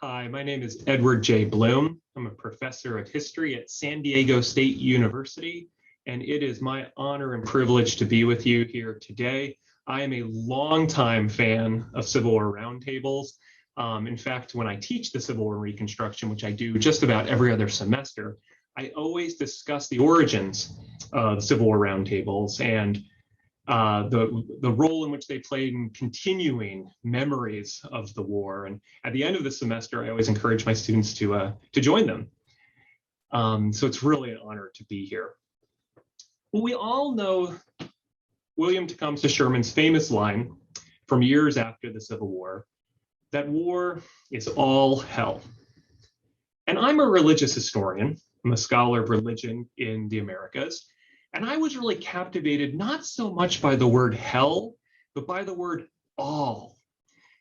Hi, my name is Edward J. Blum. I'm a professor of history at San Diego State University, and it is my honor and privilege to be with you here today. I am a longtime fan of Civil War roundtables. In fact, when I teach the Civil War Reconstruction, which I do just about every other semester, I always discuss the origins of Civil War roundtables and the role in which they played in continuing memories of the war. And at the end of the semester, I always encourage my students to join them. So it's really an honor to be here. Well, we all know William Tecumseh Sherman's famous line from years after the Civil War, that war is all hell. And I'm a religious historian. I'm a scholar of religion in the Americas. And I was really captivated not so much by the word hell, but by the word all.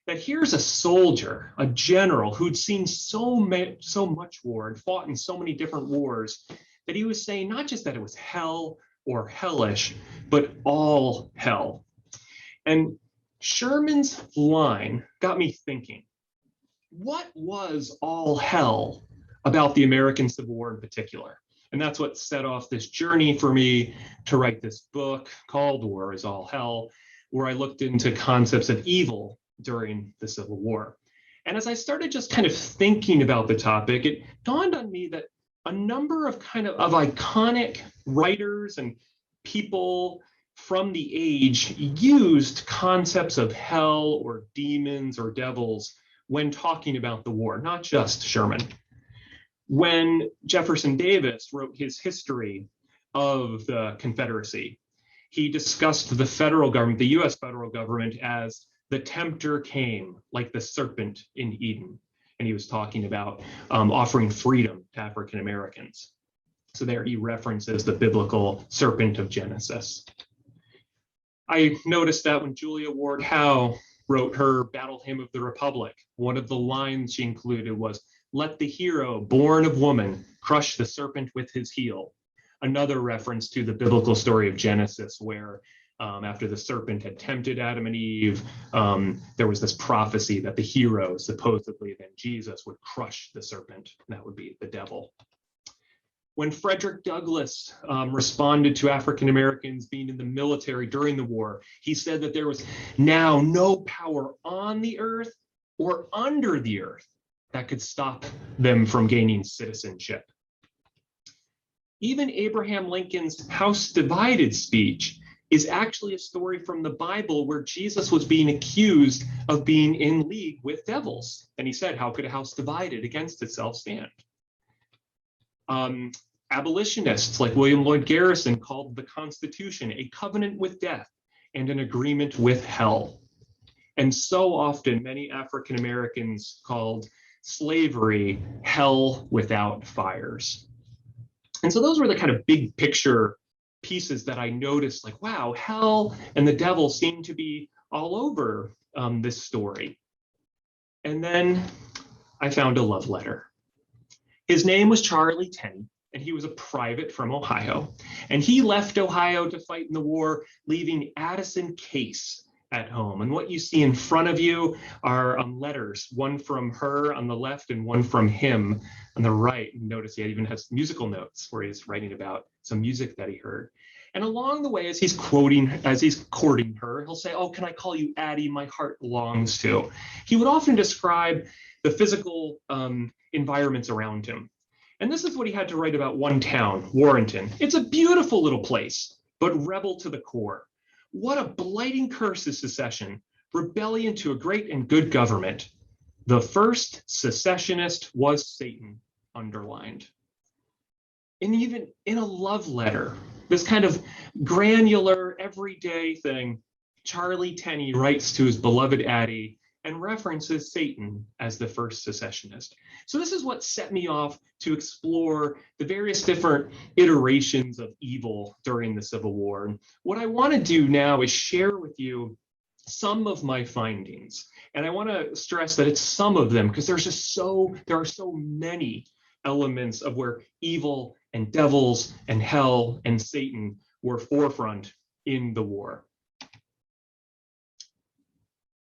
That here's a soldier, a general who'd seen so much war and fought in so many different wars, that he was saying not just that it was hell or hellish, but all hell. And Sherman's line got me thinking, what was all hell about the American Civil War in particular? And that's what set off this journey for me to write this book called War is All Hell, where I looked into concepts of evil during the Civil War. And as I started just kind of thinking about the topic, it dawned on me that a number of iconic writers and people from the age used concepts of hell or demons or devils when talking about the war, not just Sherman. When Jefferson Davis wrote his history of the Confederacy, he discussed the federal government, the US federal government, as the tempter came like the serpent in Eden. And he was talking about offering freedom to African Americans. So there he references the biblical serpent of Genesis. I noticed that when Julia Ward Howe wrote her Battle Hymn of the Republic, one of the lines she included was, "Let the hero born of woman crush the serpent with his heel." Another reference to the biblical story of Genesis, where after the serpent had tempted Adam and Eve, there was this prophecy that the hero, supposedly then Jesus, would crush the serpent. That would be the devil. When Frederick Douglass responded to African Americans being in the military during the war, he said that there was now no power on the earth or under the earth that could stop them from gaining citizenship. Even Abraham Lincoln's House Divided speech is actually a story from the Bible where Jesus was being accused of being in league with devils. And he said, "How could a house divided against itself stand?" Abolitionists like William Lloyd Garrison called the Constitution a covenant with death and an agreement with hell. And so often, many African Americans called slavery hell without fires. And so those were the kind of big picture pieces that I noticed, like, wow, hell and the devil seem to be all over this story. And then I found a love letter. His name was Charlie Tenney, and he was a private from Ohio. And he left Ohio to fight in the war, leaving Addison Case at home. And what you see in front of you are letters, one from her on the left and one from him on the right. And notice he even has musical notes where he's writing about some music that he heard. And along the way, as he's courting her, he'll say, "Oh, can I call you Addie? My heart longs to." He would often describe the physical environments around him. And this is what he had to write about one town, Warrenton. "It's a beautiful little place, but rebel to the core. What a blighting curse is secession, rebellion to a great and good government. The first secessionist was Satan," underlined. And even in a love letter, this kind of granular, everyday thing, Charlie Tenney writes to his beloved Addie and references Satan as the first secessionist. So this is what set me off to explore the various different iterations of evil during the Civil War. And what I want to do now is share with you some of my findings. And I want to stress that it's some of them because there are so many elements of where evil and devils and hell and Satan were forefront in the war.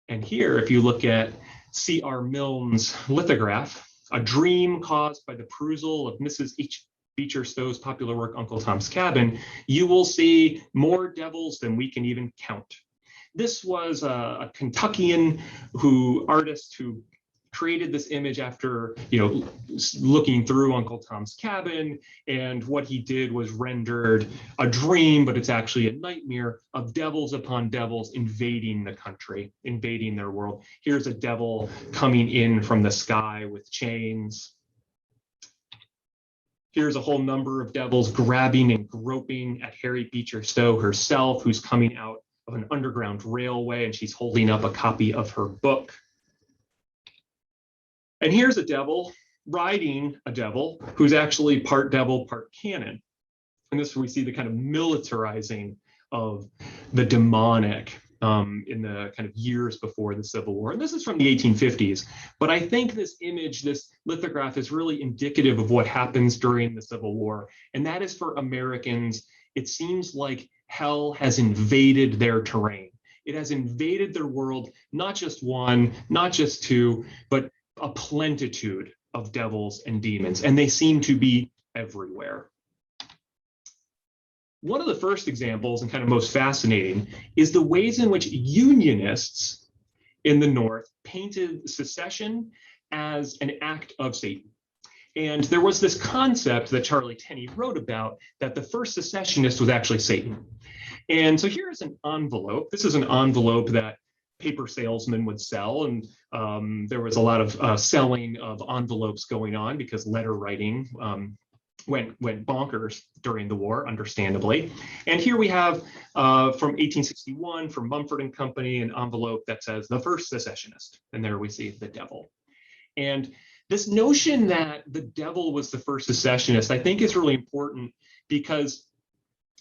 And here, if you look at C.R. Milne's lithograph, A Dream Caused by the Perusal of Mrs. H. Beecher Stowe's popular work, Uncle Tom's Cabin, you will see more devils than we can even count. This was a Kentuckian artist who created this image after, looking through Uncle Tom's Cabin, and what he did was rendered a dream, but it's actually a nightmare of devils upon devils invading the country, invading their world. Here's a devil coming in from the sky with chains. Here's a whole number of devils grabbing and groping at Harriet Beecher Stowe herself, who's coming out of an underground railway, and she's holding up a copy of her book. And here's a devil riding a devil who's actually part devil, part cannon. And this is where we see the kind of militarizing of the demonic in the kind of years before the Civil War. And this is from the 1850s. But I think this image, this lithograph, is really indicative of what happens during the Civil War. And that is, for Americans, it seems like hell has invaded their terrain. It has invaded their world, not just one, not just two, but a plenitude of devils and demons, and they seem to be everywhere. One of the first examples, and kind of most fascinating, is the ways in which Unionists in the North painted secession as an act of Satan. And there was this concept that Charlie Tenney wrote about, that the first secessionist was actually Satan. And so here's an envelope. This is an envelope that paper salesmen would sell, and there was a lot of selling of envelopes going on because letter writing went bonkers during the war, understandably. And here we have from 1861 from Mumford and Company an envelope that says "The First Secessionist," and there we see the devil. And this notion that the devil was the first secessionist, I think, is really important, because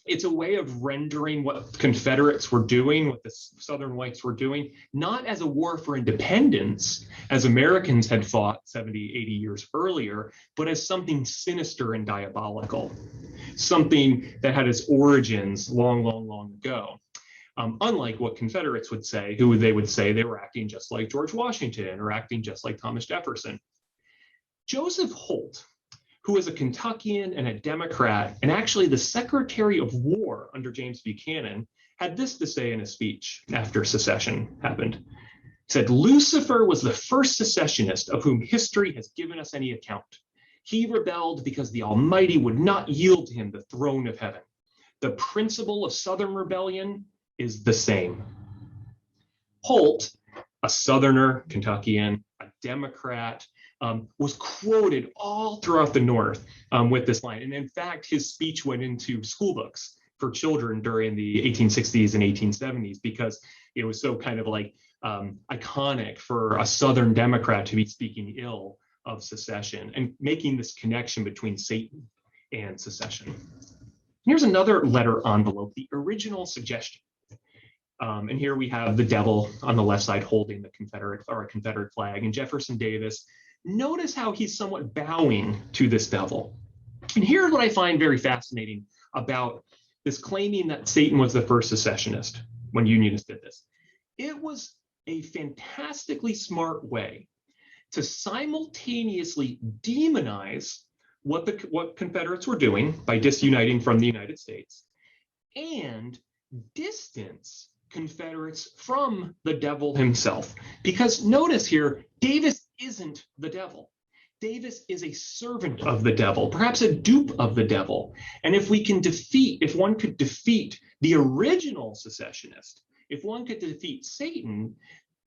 it's a way of rendering what Confederates were doing, what the Southern whites were doing, not as a war for independence, as Americans had fought 70, 80 years earlier, but as something sinister and diabolical, something that had its origins long, long, long ago. Unlike what Confederates would say, who they would say they were acting just like George Washington or acting just like Thomas Jefferson. Joseph Holt, who was a Kentuckian and a Democrat, and actually the Secretary of War under James Buchanan, had this to say in a speech after secession happened. He said, "Lucifer was the first secessionist of whom history has given us any account. He rebelled because the Almighty would not yield to him the throne of heaven. The principle of Southern rebellion is the same." Holt, a Southerner, Kentuckian, a Democrat, was quoted all throughout the North with this line. And in fact, his speech went into school books for children during the 1860s and 1870s, because it was so kind of like iconic for a Southern Democrat to be speaking ill of secession and making this connection between Satan and secession. Here's another letter envelope, the original suggestion. And here we have the devil on the left side holding the Confederate flag, and Jefferson Davis. Notice how he's somewhat bowing to this devil. And here's what I find very fascinating about this claiming that Satan was the first secessionist when Unionists did this. It was a fantastically smart way to simultaneously demonize what Confederates were doing by disuniting from the United States, and distance Confederates from the devil himself. Because notice here, Davis isn't the devil. Davis is a servant of the devil, perhaps a dupe of the devil. And if one could defeat the original secessionist, if one could defeat Satan,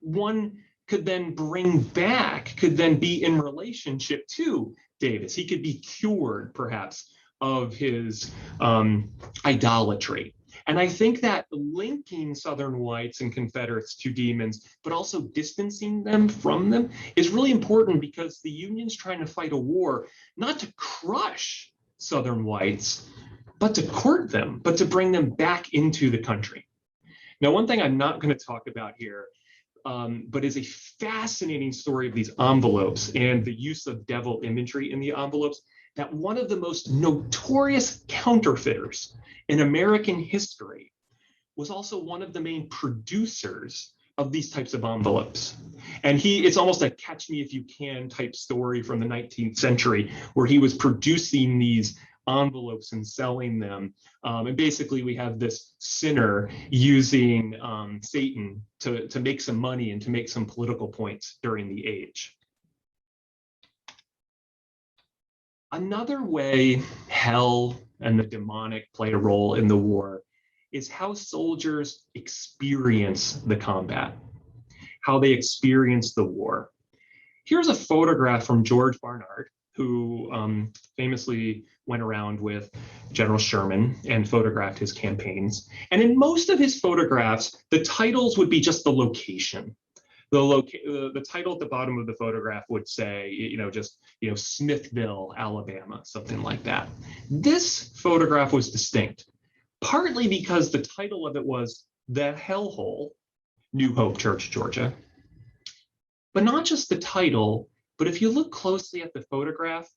one could then could then be in relationship to Davis. He could be cured, perhaps, of his idolatry. And I think that linking Southern whites and Confederates to demons, but also distancing them from them, is really important, because the Union's trying to fight a war not to crush Southern whites, but to court them, but to bring them back into the country. Now, one thing I'm not going to talk about here, but is a fascinating story of these envelopes and the use of devil imagery in the envelopes, that one of the most notorious counterfeiters in American history was also one of the main producers of these types of envelopes. And it's almost a catch me if you can type story from the 19th century, where he was producing these envelopes and selling them. And basically we have this sinner using Satan to make some money and to make some political points during the age. Another way hell and the demonic play a role in the war is how soldiers experience the combat, how they experience the war. Here's a photograph from George Barnard, who famously went around with General Sherman and photographed his campaigns. And in most of his photographs, the titles would be just the location. The title at the bottom of the photograph would say, Smithville, Alabama, something like that. This photograph was distinct, partly because the title of it was The Hellhole, New Hope Church, Georgia. But not just the title, but if you look closely at the photograph,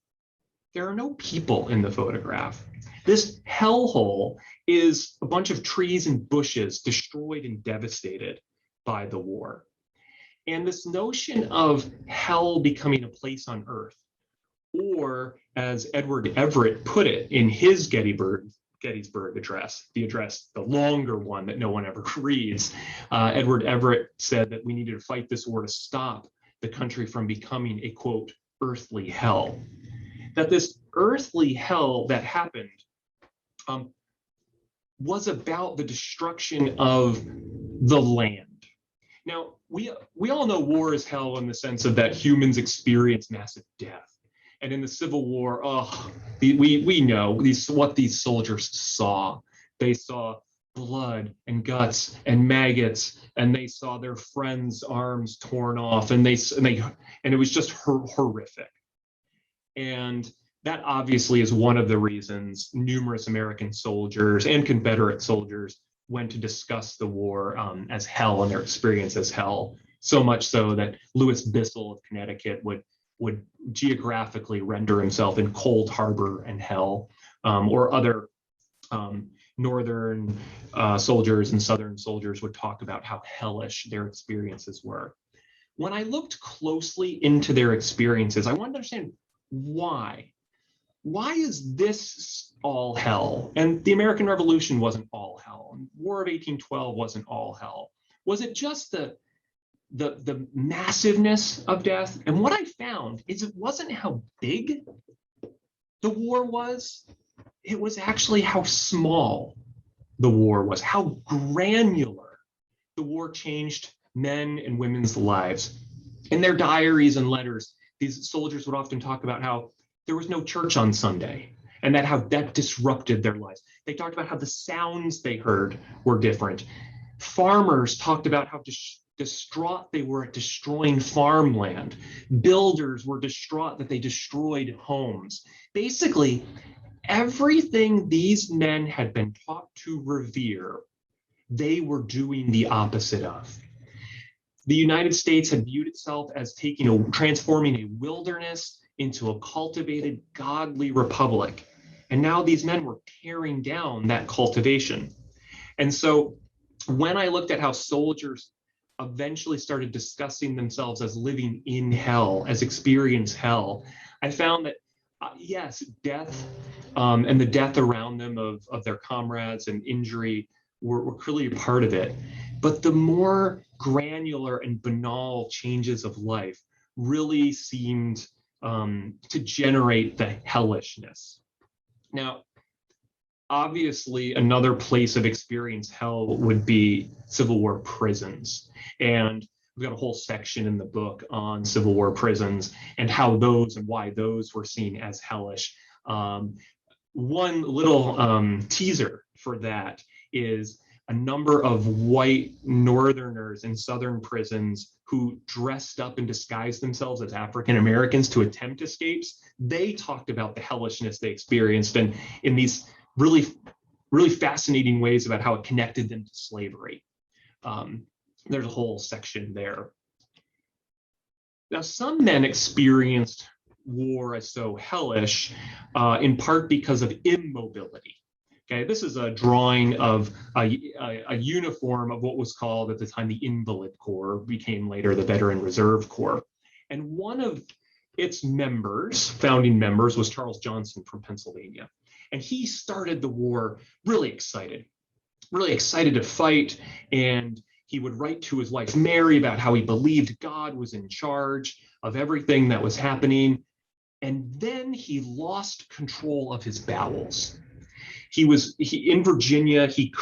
there are no people in the photograph. This hellhole is a bunch of trees and bushes destroyed and devastated by the war. And this notion of hell becoming a place on earth, or as Edward Everett put it in his Gettysburg address, the longer one that no one ever reads, Edward Everett said that we needed to fight this war to stop the country from becoming a, quote, earthly hell. That this earthly hell that happened was about the destruction of the land. Now, we all know war is hell in the sense of that humans experience massive death. And in the Civil War, we know what these soldiers saw. They saw blood and guts and maggots, and they saw their friends' arms torn off, and it was just horrific. And that obviously is one of the reasons numerous American soldiers and Confederate soldiers went to discuss the war as hell and their experience as hell. So much so that Louis Bissell of Connecticut would geographically render himself in Cold Harbor and hell, or other northern soldiers and southern soldiers would talk about how hellish their experiences were. When I looked closely into their experiences, I wanted to understand why. Why is this all hell? And the American Revolution wasn't all hell. And War of 1812 wasn't all hell. Was it just the massiveness of death? And what I found is it wasn't how big the war was. It was actually how small the war was, how granular the war changed men and women's lives. In their diaries and letters, these soldiers would often talk about how there was no church on Sunday, and how that disrupted their lives. They talked about how the sounds they heard were different. Farmers talked about how distraught they were at destroying farmland. Builders were distraught that they destroyed homes. Basically, everything these men had been taught to revere, they were doing the opposite of. The United States had viewed itself as transforming a wilderness into a cultivated, godly republic. And now these men were tearing down that cultivation. And so when I looked at how soldiers eventually started discussing themselves as living in hell, as experience hell, I found that, yes, death and the death around them of their comrades and injury were clearly a part of it. But the more granular and banal changes of life really seemed to generate the hellishness. Now, obviously, another place of experience hell would be Civil War prisons. And we've got a whole section in the book on Civil War prisons and how those and why those were seen as hellish. One little teaser for that is a number of white Northerners in Southern prisons who dressed up and disguised themselves as African Americans to attempt escapes. They talked about the hellishness they experienced and in these really, really fascinating ways about how it connected them to slavery. There's a whole section there. Now, some men experienced war as so hellish in part because of immobility. Okay, this is a drawing of a uniform of what was called at the time the Invalid Corps, became later the Veteran Reserve Corps. And one of its members, founding members, was Charles Johnson from Pennsylvania. And he started the war really excited to fight. And he would write to his wife, Mary, about how he believed God was in charge of everything that was happening. And then he lost control of his bowels. He in Virginia, he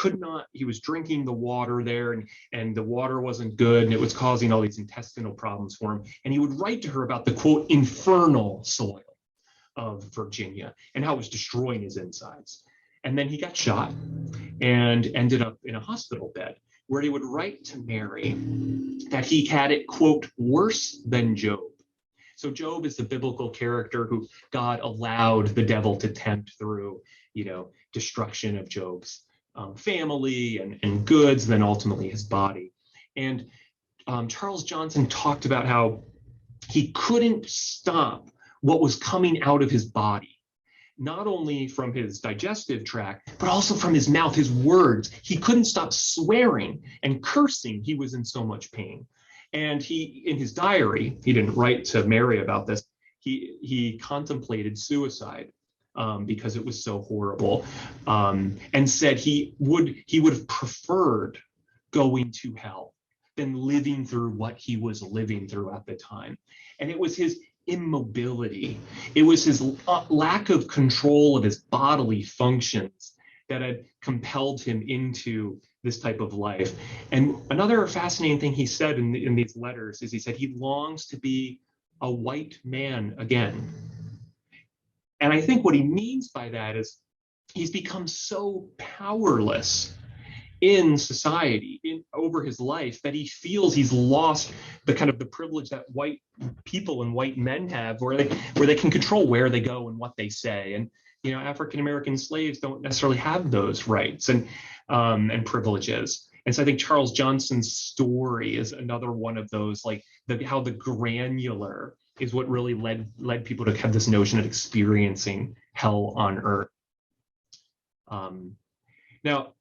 was drinking the water there, and the water wasn't good, and it was causing all these intestinal problems for him. And he would write to her about the, quote, infernal soil of Virginia and how it was destroying his insides. And then he got shot and ended up in a hospital bed, where he would write to Mary that he had it, quote, worse than Job. So Job is the biblical character who God allowed the devil to tempt through, destruction of Job's family and goods, and then ultimately his body. And Charles Johnson talked about how he couldn't stop what was coming out of his body, not only from his digestive tract, but also from his mouth, his words. He couldn't stop swearing and cursing. He was in so much pain. And in his diary, he didn't write to Mary about this, he contemplated suicide because it was so horrible, and said he would have preferred going to hell than living through what he was living through at the time. And it was his immobility, it was his lack of control of his bodily functions that had compelled him into this type of life. And another fascinating thing he said in these letters is he said he longs to be a white man again. And I think what he means by that is he's become so powerless in society, over his life, that he feels he's lost the kind of the privilege that white people and white men have, where they can control where they go and what they say. And African American slaves don't necessarily have those rights and privileges. And so I think Charles Johnson's story is another one of those, like how the granular is what really led people to have this notion of experiencing hell on earth. Now,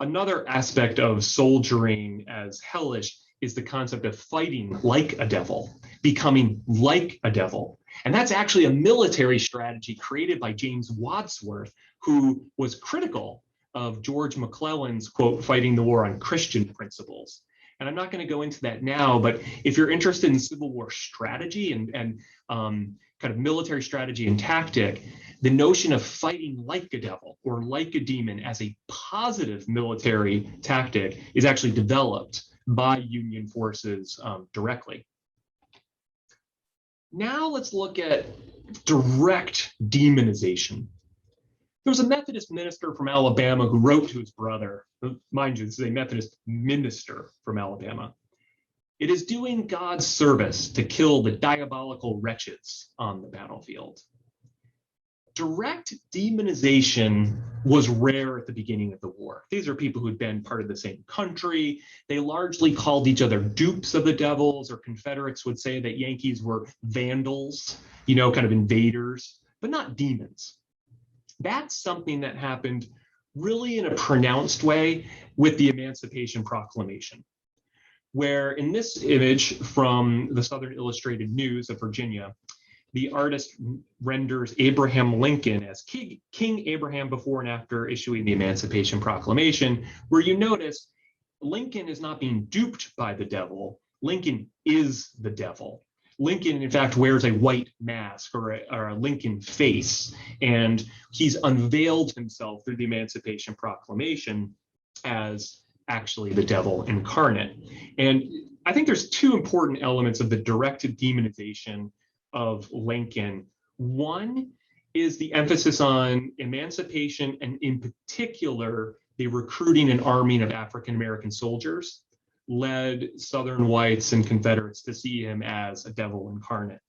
another aspect of soldiering as hellish is the concept of fighting like a devil, becoming like a devil. And that's actually a military strategy created by James Wadsworth, who was critical of George McClellan's, quote, fighting the war on Christian principles. And I'm not going to go into that now, but if you're interested in Civil War strategy and kind of military strategy and tactic, the notion of fighting like a devil or like a demon as a positive military tactic is actually developed by Union forces directly. Now let's look at direct demonization. There was a Methodist minister from Alabama who wrote to his brother, mind you, this is a Methodist minister from Alabama. It is doing God's service to kill the diabolical wretches on the battlefield. Direct demonization was rare at the beginning of the war. These are people who'd been part of the same country. They largely called each other dupes of the devils, or Confederates would say that Yankees were vandals, kind of invaders, but not demons. That's something that happened really in a pronounced way with the Emancipation Proclamation, where in this image from the Southern Illustrated News of Virginia, the artist renders Abraham Lincoln as King Abraham before and after issuing the Emancipation Proclamation, where you notice Lincoln is not being duped by the devil. Lincoln is the devil. Lincoln, in fact, wears a white mask or a Lincoln face, and he's unveiled himself through the Emancipation Proclamation as actually the devil incarnate. And I think there's two important elements of the directed demonization of Lincoln. One is the emphasis on emancipation, and in particular, the recruiting and arming of African American soldiers led Southern whites and Confederates to see him as a devil incarnate.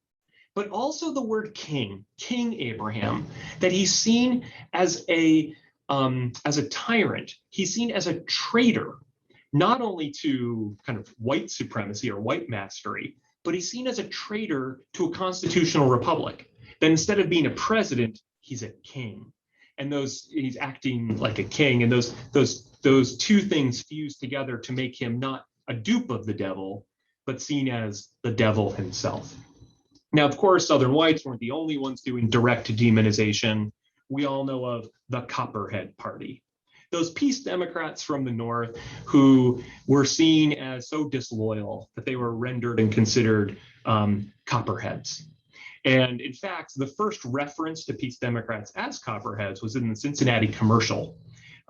But also the word king, King Abraham, that he's seen as a tyrant. He's seen as a traitor, not only to kind of white supremacy or white mastery, but he's seen as a traitor to a constitutional republic. That instead of being a president, he's a king. and he's acting like a king, and those two things fuse together to make him not a dupe of the devil, but seen as the devil himself. Now, of course, Southern whites weren't the only ones doing direct demonization. We all know of the Copperhead Party. Those peace Democrats from the North who were seen as so disloyal that they were rendered and considered Copperheads. And in fact, the first reference to peace Democrats as Copperheads was in the Cincinnati Commercial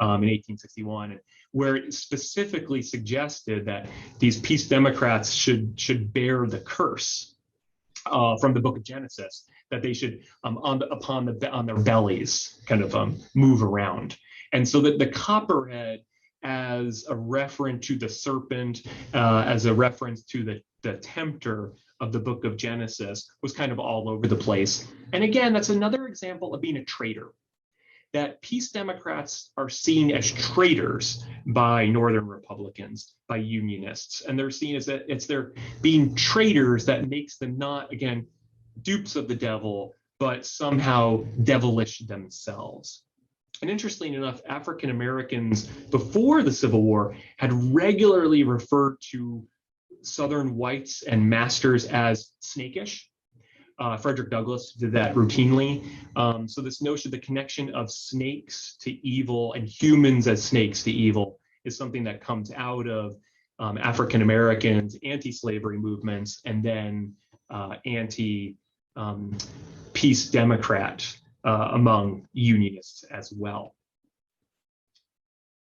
in 1861, where it specifically suggested that these peace Democrats should bear the curse from the book of Genesis, that they should on their bellies kind of move around. And so that the Copperhead, as a reference to the serpent, as a reference to the tempter of the book of Genesis, was kind of all over the place. And again, that's another example of being a traitor, that peace Democrats are seen as traitors by Northern Republicans, by Unionists, and they're seen as that it's their being traitors that makes them not, again, dupes of the devil, but somehow devilish themselves. And interestingly enough, African Americans before the Civil War had regularly referred to Southern whites and masters as snakish. Frederick Douglass did that routinely. So this notion, the connection of snakes to evil and humans as snakes to evil, is something that comes out of African Americans' anti-slavery movements, and then anti-peace Democrat among Unionists as well.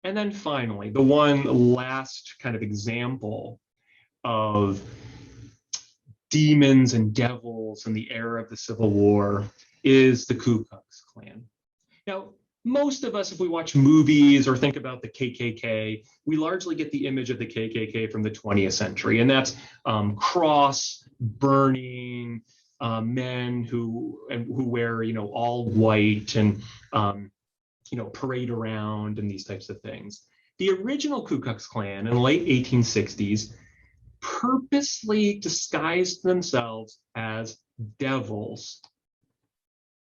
And then finally, the one last kind of example of demons and devils in the era of the Civil War is the Ku Klux Klan. Now, most of us, if we watch movies or think about the KKK, we largely get the image of the KKK from the 20th century, and that's cross-burning men who wear, all white and parade around and these types of things. The original Ku Klux Klan in the late 1860s purposely disguised themselves as devils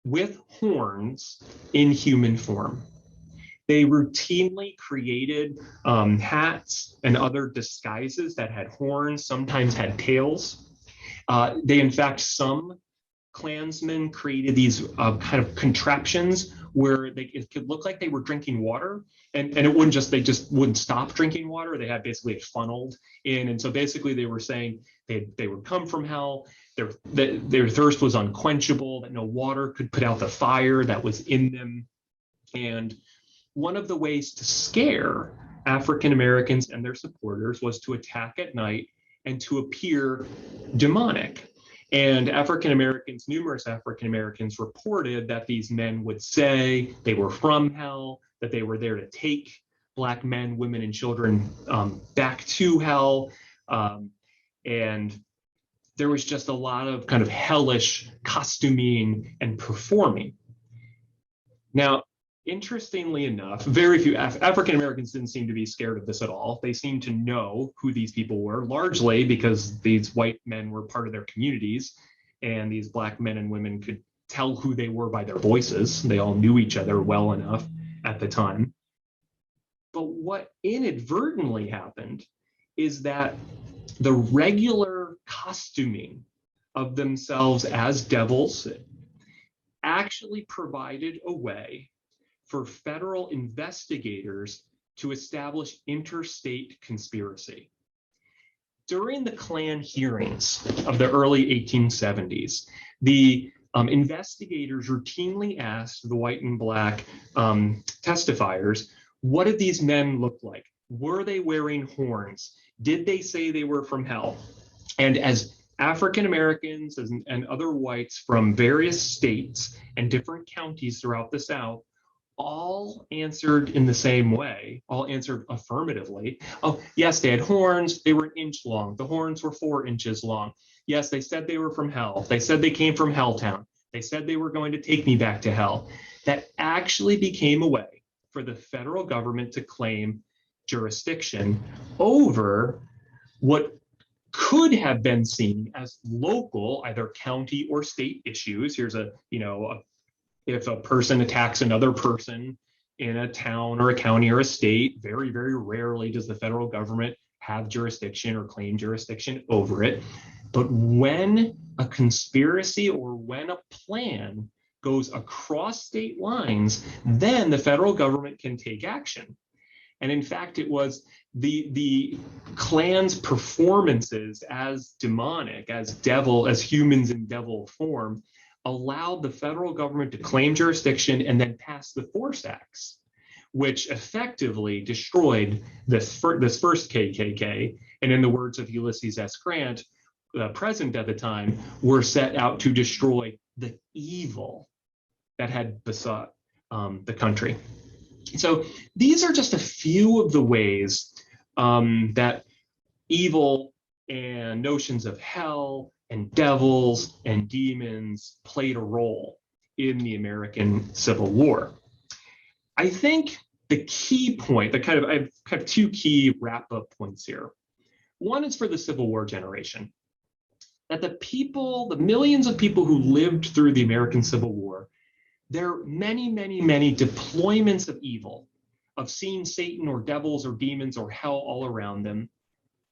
with horns in human form. They routinely created hats and other disguises that had horns, sometimes had tails. Some Klansmen created these kind of contraptions where it could look like they were drinking water, and they just wouldn't stop drinking water. They had basically it funneled in, and so basically they were saying they would come from hell. Their thirst was unquenchable, that no water could put out the fire that was in them. And one of the ways to scare African Americans and their supporters was to attack at night and to appear demonic. And numerous African Americans reported that these men would say they were from hell, that they were there to take Black men, women, and children back to hell. And there was just a lot of kind of hellish costuming and performing. Now, interestingly enough, very few African Americans didn't seem to be scared of this at all. They seemed to know who these people were, largely because these white men were part of their communities, and these Black men and women could tell who they were by their voices. They all knew each other well enough at the time. But what inadvertently happened is that the regular costuming of themselves as devils actually provided a way for federal investigators to establish interstate conspiracy. During the Klan hearings of the early 1870s, the investigators routinely asked the white and Black testifiers, what did these men look like? Were they wearing horns? Did they say they were from hell? And as African Americans and other whites from various states and different counties throughout the South all answered in the same way, all answered affirmatively. Oh, yes, they had horns. They were an inch long. The horns were 4 inches long. Yes, they said they were from hell. They said they came from Helltown. They said they were going to take me back to hell. That actually became a way for the federal government to claim jurisdiction over what could have been seen as local, either county or state issues. Here's a If a person attacks another person in a town or a county or a state, very, very rarely does the federal government have jurisdiction or claim jurisdiction over it. But when a conspiracy or when a plan goes across state lines, then the federal government can take action. And in fact, it was the Klan's performances as demonic, as devil, as humans in devil form, allowed the federal government to claim jurisdiction and then pass the Force Acts, which effectively destroyed this first KKK. And in the words of Ulysses S. Grant, the president at the time, were set out to destroy the evil that had besought the country. So these are just a few of the ways that evil and notions of hell and devils and demons played a role in the American Civil War. I think the key point, I have two key wrap-up points here. One is for the Civil War generation, that the people, the millions of people who lived through the American Civil War, there are many, many, many deployments of evil, of seeing Satan or devils or demons or hell all around them.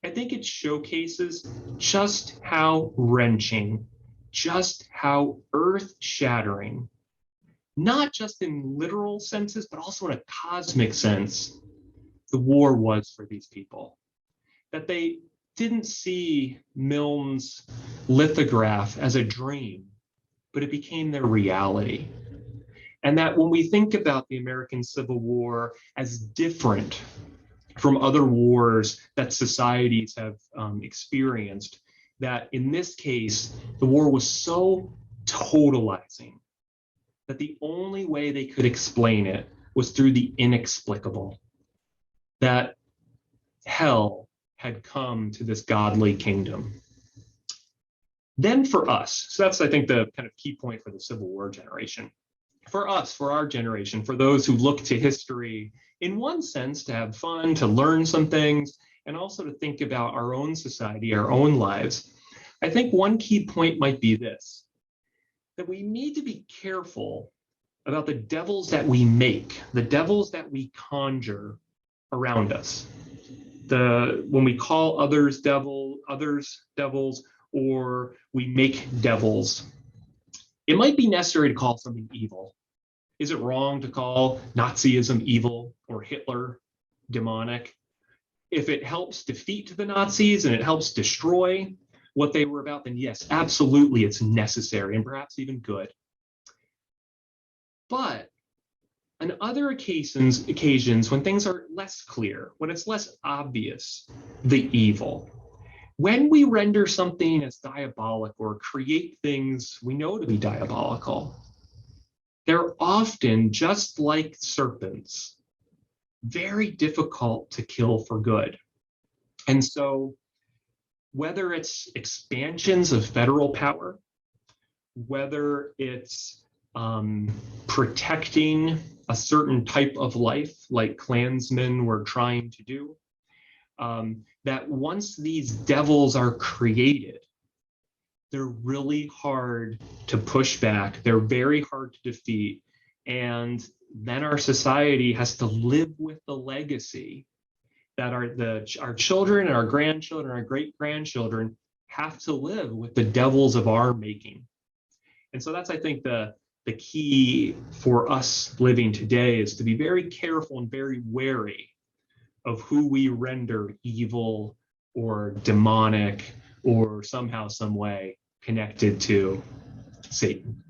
I think it showcases just how wrenching, just how earth-shattering, not just in literal senses, but also in a cosmic sense, the war was for these people. That they didn't see Milne's lithograph as a dream, but it became their reality. And that when we think about the American Civil War as different from other wars that societies have experienced, that in this case, the war was so totalizing that the only way they could explain it was through the inexplicable, that hell had come to this godly kingdom. Then for us, so that's, I think, the kind of key point for the Civil War generation. For us, for our generation, for those who look to history, in one sense, to have fun, to learn some things, and also to think about our own society, our own lives, I think one key point might be this, that we need to be careful about the devils that we make, the devils that we conjure around us. When we call others devils, or we make devils, it might be necessary to call something evil. Is it wrong to call Nazism evil or Hitler demonic? If it helps defeat the Nazis and it helps destroy what they were about, then yes, absolutely, it's necessary and perhaps even good. But on other occasions, when things are less clear, when it's less obvious, the evil, when we render something as diabolic or create things we know to be diabolical, they're often, just like serpents, very difficult to kill for good. And so whether it's expansions of federal power, whether it's protecting a certain type of life like Klansmen were trying to do, that once these devils are created, they're really hard to push back. They're very hard to defeat. And then our society has to live with the legacy that our children and our grandchildren, our great-grandchildren have to live with the devils of our making. And so that's, I think, the key for us living today is to be very careful and very wary of who we render evil or demonic or somehow, some way connected to Satan.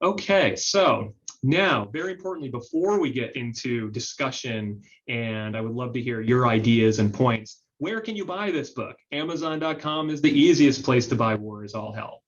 Okay, so now, very importantly, before we get into discussion, and I would love to hear your ideas and points, where can you buy this book? Amazon.com is the easiest place to buy War is All Hell.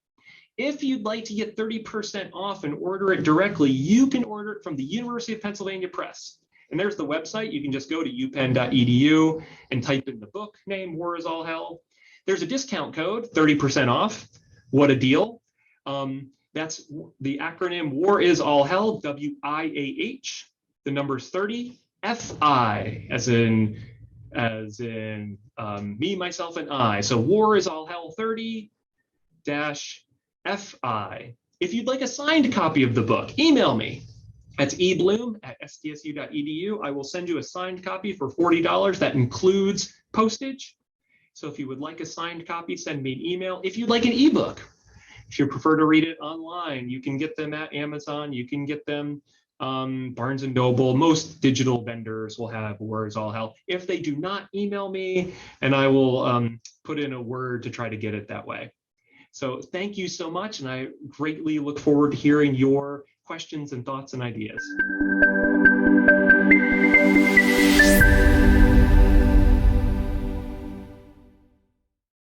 If you'd like to get 30% off and order it directly, you can order it from the University of Pennsylvania Press. And there's the website. You can just go to upenn.edu and type in the book name, War is All Hell. There's a discount code, 30% off. What a deal. That's the acronym War is All Hell, WIAH. The number's 30, FI, as in me, myself, and I. So War is All Hell 30 FI. If you'd like a signed copy of the book, email me. That's eblum@stsu.edu. I will send you a signed copy for $40. That includes postage. So if you would like a signed copy, send me an email. If you'd like an ebook, if you prefer to read it online, you can get them at Amazon. You can get them Barnes and Noble. Most digital vendors will have words all hell. If they do not, email me and I will put in a word to try to get it that way. So thank you so much. And I greatly look forward to hearing your questions and thoughts and ideas.